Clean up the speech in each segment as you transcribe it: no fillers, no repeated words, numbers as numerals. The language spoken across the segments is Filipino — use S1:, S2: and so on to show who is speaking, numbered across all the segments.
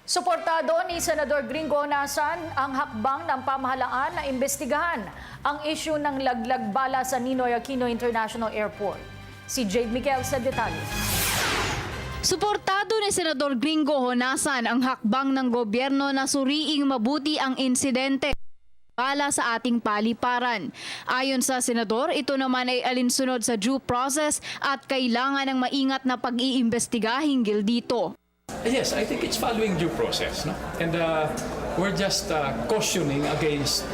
S1: Suportado ni Senador Gringo Honasan ang hakbang ng pamahalaan na imbestigahan ang issue ng laglag bala sa Ninoy Aquino International Airport. Si Jade Miguel sa detalye.
S2: Suportado ni Senador Gringo Honasan ang hakbang ng gobyerno na suriing mabuti ang insidente bala sa ating paliparan. Ayon sa senador, ito naman ay alinsunod sa due process at kailangan ng maingat na pag-iimbestiga hinggil dito.
S3: Yes, I think it's following due process, no? And we're just cautioning against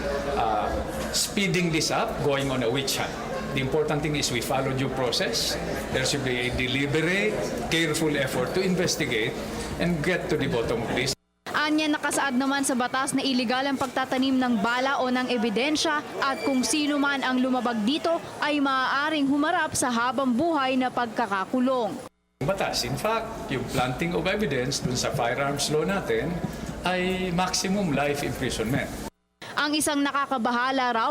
S3: speeding this up, going on a witch hunt. The important thing is we follow due process. There should be a deliberate, careful effort to investigate and get to the bottom of this.
S2: Anya nakasaad naman sa batas na iligal ang pagtatanim ng bala o ng ebidensya at kung sino man ang lumabag dito ay maaaring humarap sa habang buhay na pagkakakulong.
S3: Batas, in fact, yung planting of evidence dun sa firearms law natin ay maximum life imprisonment.
S2: Ang isang nakakabahala raw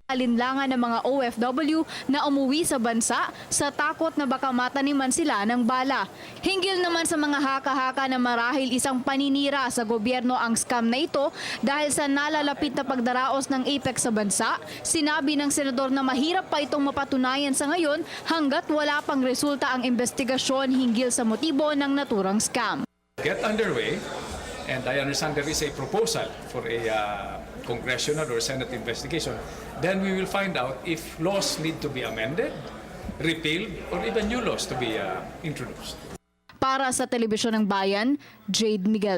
S2: alinlangan ng mga OFW na umuwi sa bansa sa takot na baka mataniman sila ng bala. Hinggil naman sa mga haka-haka na marahil isang paninira sa gobyerno ang scam na ito dahil sa nalalapit na pagdaraos ng APEC sa bansa, sinabi ng senador na mahirap pa itong mapatunayan sa ngayon hanggat wala pang resulta ang investigasyon hinggil sa motibo ng naturang scam.
S3: Get underway, and I understand there is a proposal for a congressional or Senate investigation. Then we will find out if laws need to be amended, repealed, or even new laws to be introduced.
S2: Para sa Telebisyon ng Bayan, Jade Miguel.